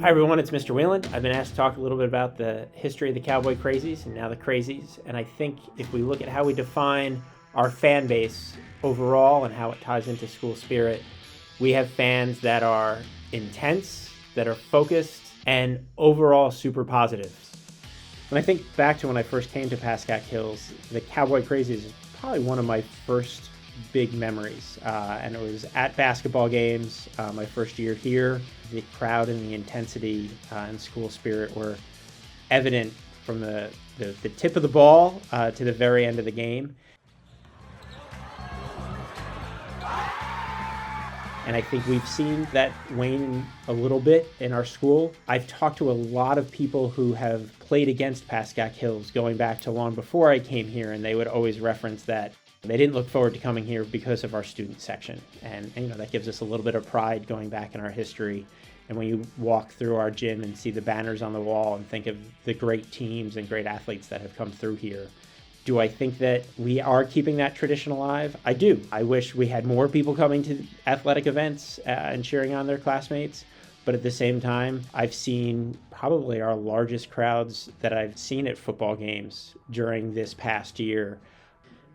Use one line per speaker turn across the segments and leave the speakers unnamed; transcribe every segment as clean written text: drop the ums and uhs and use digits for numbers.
Hi everyone, it's Mr. Whelan. I've been asked to talk a little bit about the history of the Cowboy Crazies and now the Crazies. And I think if we look at how we define our fan base overall and how it ties into school spirit, we have fans that are intense, that are focused, and overall super positive. When I think back to when I first came to Pascack Hills, the Cowboy Crazies is probably one of my first big memories. And it was at basketball games, my first year here. The crowd and the intensity and school spirit were evident from the tip of the ball to the very end of the game. And I think we've seen that wane a little bit in our school. I've talked to a lot of people who have played against Pascack Hills going back to long before I came here, and they would always reference that they didn't look forward to coming here because of our student section. And you know, that gives us a little bit of pride going back in our history. And when you walk through our gym and see the banners on the wall and think of the great teams and great athletes that have come through here, do I think that we are keeping that tradition alive? I do. I wish we had more people coming to athletic events and cheering on their classmates. But at the same time, I've seen probably our largest crowds that I've seen at football games during this past year.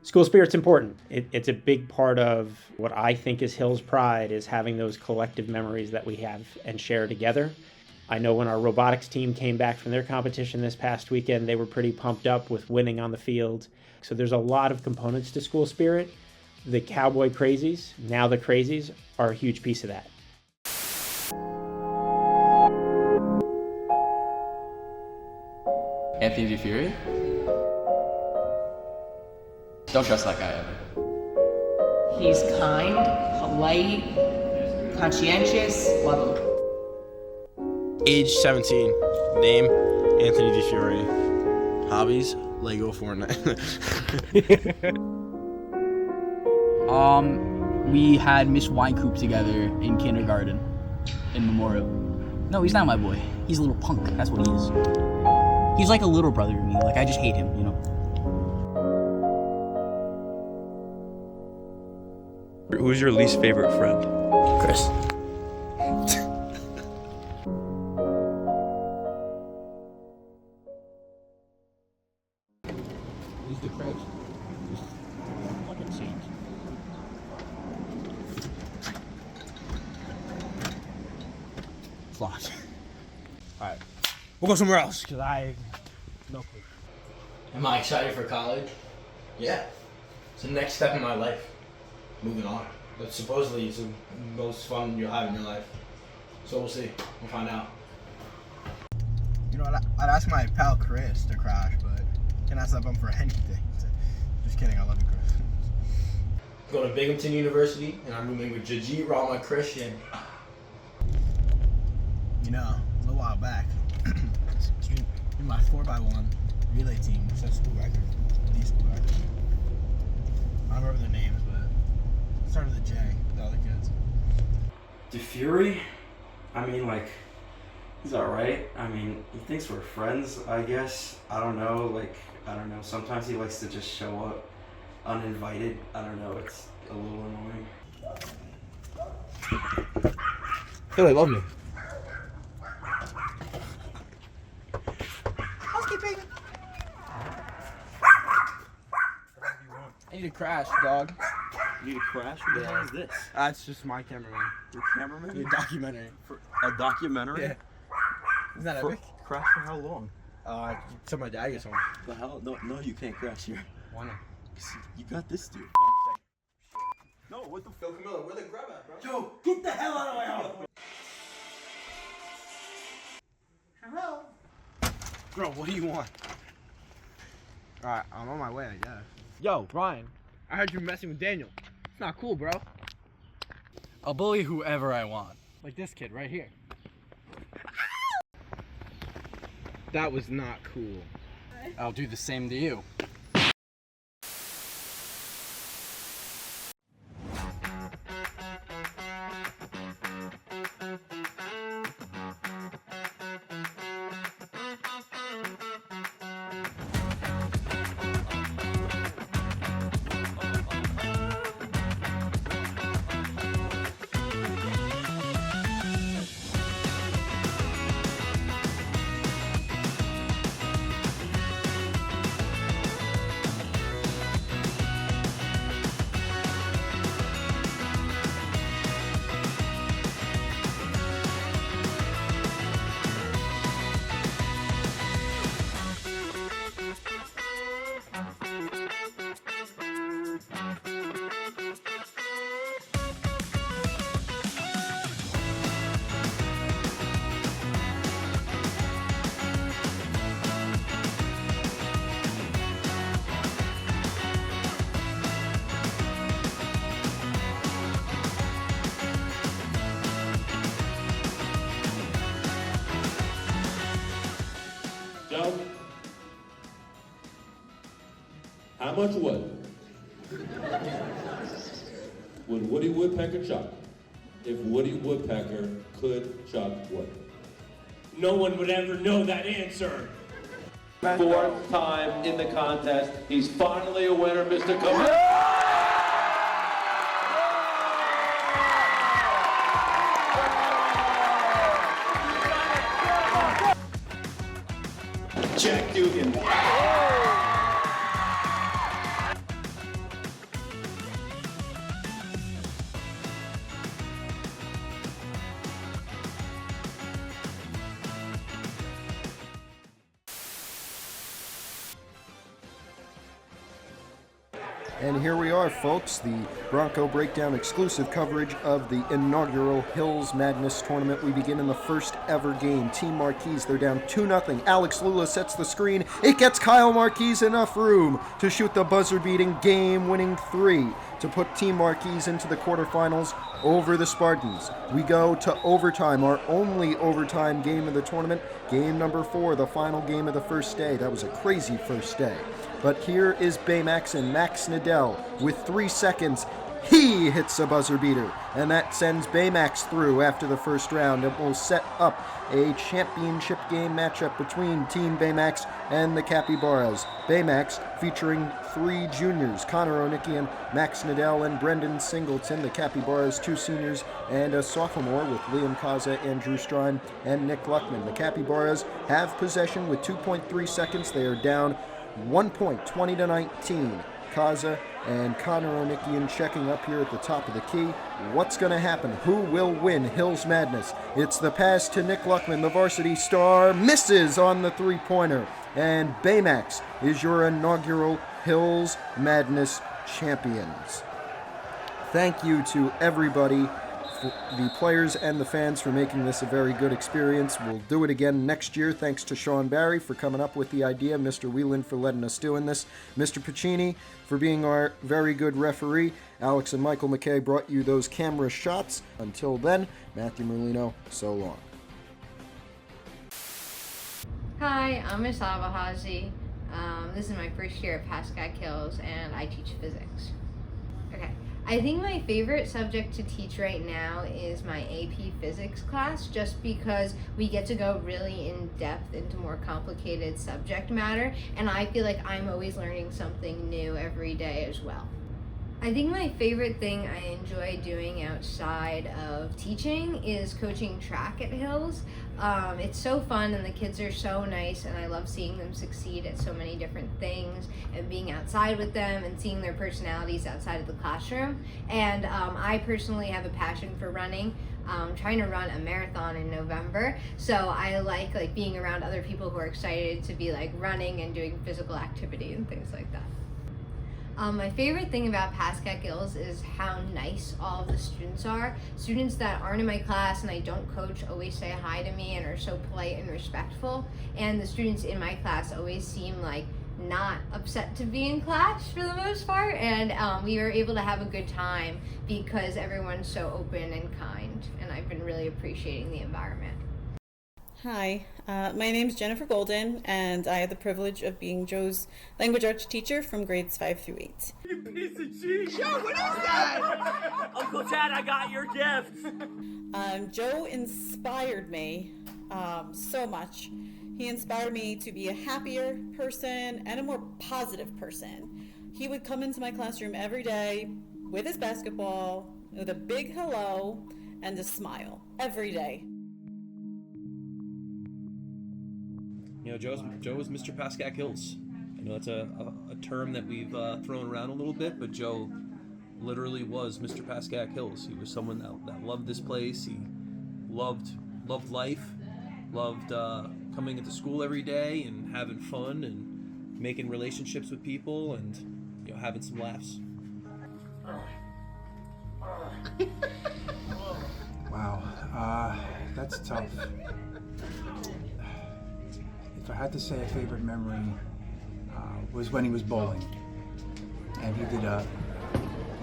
School spirit's important. It's a big part of what I think is Hill's pride, is having those collective memories that we have and share together. I know when our robotics team came back from their competition this past weekend, they were pretty pumped up with winning on the field. So there's a lot of components to school spirit. The Cowboy Crazies, now the Crazies, are a huge piece of that.
Anthony DeFury? Don't trust that guy ever.
He's kind, polite, conscientious, love him.
Age 17. Name, Anthony DeFury. Hobbies, Lego Fortnite.
We had Miss Winecoop together in kindergarten, in Memorial. No, he's not my boy. He's a little punk, that's what he is. He's like a little brother to me, like I just hate him, you know?
Who's your least favorite friend?
Chris.
Who's the crazy? Fucking scenes. Floss. Alright. We'll go somewhere else, because I no clue.
Am I excited for college? Yeah. It's the next step in my life. Moving on. But supposedly it's the most fun you'll have in your life. So we'll see. We'll find out.
You know, I'd ask my pal Chris to crash, but can't ask that bum for anything. Just kidding, I love you, Chris.
Go to Binghamton University, and I'm rooming with Jajit Rama Christian.
You know, a little while back, in my 4x1 relay team, set school record, the school record. I don't remember their names, but it started with a J, the other kids.
DeFury? I mean, like, he's alright. I mean, he thinks we're friends, I guess. I don't know. Sometimes he likes to just show up uninvited. I don't know. It's a little annoying.
Hey, they love me. I need to crash, dog.
You need to crash? What the hell is this?
That's just my cameraman.
Your cameraman?
Your documentary.
For a documentary?
Yeah. Isn't that
For,
epic?
crash for how long?
Till my dad gets home.
The hell? No, you can't crash here.
Why not?
You got this, dude. No, what the
Yo, Camilla, where the grab at, bro?
Yo, get the hell out of my house!
Hello.
Bro, what do you want? Alright, I'm on my way, I guess. Yo, Brian, I heard you were messing with Daniel. It's not cool, bro.
I'll bully whoever I want.
Like this kid right here. That was not cool.
I'll do the same to you.
Now, how much wood would Woody Woodpecker chuck if Woody Woodpecker could chuck wood?
No one would ever know that answer.
Fourth time in the contest. He's finally a winner, Mr. Cohen.
Jack Dugan.
And here we are, folks, the Bronco Breakdown exclusive coverage of the inaugural Hills Madness tournament. We begin in the first ever game. Team Marquise, they're down 2-0. Alex Lula sets the screen. It gets Kyle Marquise enough room to shoot the buzzer-beating game-winning 3 to put Team Marquise into the quarterfinals over the Spartans. We go to overtime, our only overtime game of the tournament. Game number 4, the final game of the first day. That was a crazy first day. But here is Baymax and Max Nadell with 3 seconds. He hits a buzzer beater, and that sends Baymax through after the first round. It will set up a championship game matchup between Team Baymax and the Capybaras. Baymax featuring 3 juniors, Connor Onikian, Max Nadell, and Brendan Singleton. The Capybaras, 2 seniors and a sophomore with Liam Kaza, Andrew Strine, and Nick Luckman. The Capybaras have possession with 2.3 seconds. They are down 1 point, 20-19. Kaza and Connor Onikian checking up here at the top of the key. What's going to happen? Who will win Hills Madness? It's the pass to Nick Luckman, the varsity star, misses on the 3-pointer. And Baymax is your inaugural Hills Madness champions. Thank you to everybody, the players and the fans, for making this a very good experience. We'll do it again next year. Thanks to Sean Barry for coming up with the idea, Mr. Whelan for letting us do this, Mr. Pacini for being our very good referee. Alex and Michael McKay brought you those camera shots. Until then, Matthew Merlino, so long.
Hi, I'm Miss Abahazi. This is my first year at Pascack Hills, and I teach physics. Okay. I think my favorite subject to teach right now is my AP Physics class, just because we get to go really in depth into more complicated subject matter, and I feel like I'm always learning something new every day as well. I think my favorite thing I enjoy doing outside of teaching is coaching track at Hills. It's so fun, and the kids are so nice, and I love seeing them succeed at so many different things and being outside with them and seeing their personalities outside of the classroom. And I personally have a passion for running. I'm trying to run a marathon in November, so I like being around other people who are excited to be running and doing physical activity and things like that. My favorite thing about Pascack Hills is how nice all of the students are. Students that aren't in my class and I don't coach always say hi to me and are so polite and respectful. And the students in my class always seem not upset to be in class for the most part. And we were able to have a good time because everyone's so open and kind. And I've been really appreciating the environment.
Hi, my name is Jennifer Golden, and I have the privilege of being Joe's language arts teacher from grades 5 through 8.
You piece of cheese! Joe, what is that? Uncle Ted, I got your gift!
Joe inspired me so much. He inspired me to be a happier person and a more positive person. He would come into my classroom every day with his basketball, with a big hello, and a smile every day.
You know, Joe is Mr. Pascack Hills. I know that's a term that we've thrown around a little bit, but Joe literally was Mr. Pascack Hills. He was someone that loved this place. He loved life, loved coming into school every day and having fun and making relationships with people and having some laughs.
Wow, that's tough. If I had to say a favorite memory, was when he was bowling, and he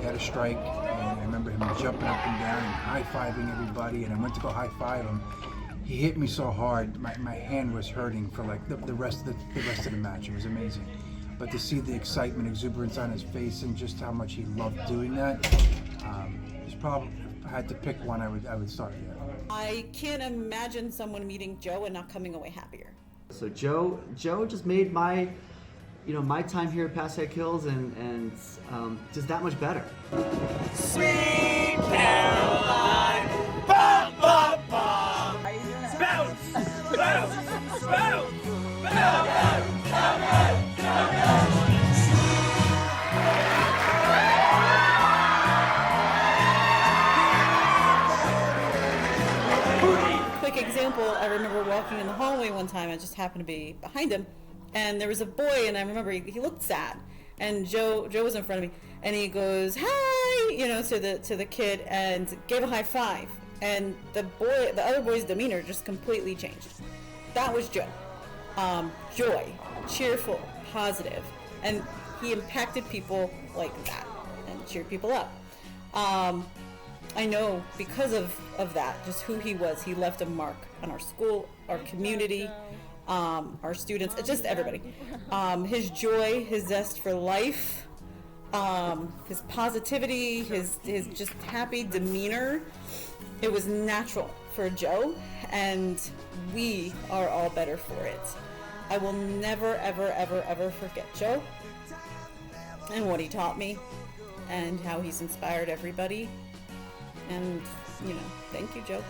had a strike, and I remember him jumping up and down and high-fiving everybody, and I went to go high-five him,
he hit me so hard, my hand was hurting for like the rest of the match. It was amazing. But to see the excitement, exuberance on his face, and just how much he loved doing that, it's probably, if I had to pick one, I would start there.
I can't imagine someone meeting Joe and not coming away happier.
So Joe just made my time here at Pascack Hills and just that much better.
Sweet Caroline, bum, bum, bum. Bounce, bounce, bounce,
Quick example, I remember walking in the hallway one time, I just happened to be behind him, and there was a boy, and I remember he looked sad, and Joe was in front of me, and he goes, "Hi," to the kid, and gave a high five, and the other boy's demeanor just completely changed. That was Joe. Joy, cheerful, positive, and he impacted people like that and cheered people up. I know because of that, just who he was, he left a mark on our school, our community, our students, just everybody. His joy, his zest for life, his positivity, his just happy demeanor, it was natural for Joe, and we are all better for it. I will never, ever, ever, ever forget Joe and what he taught me and how he's inspired everybody. And, thank you, Joe.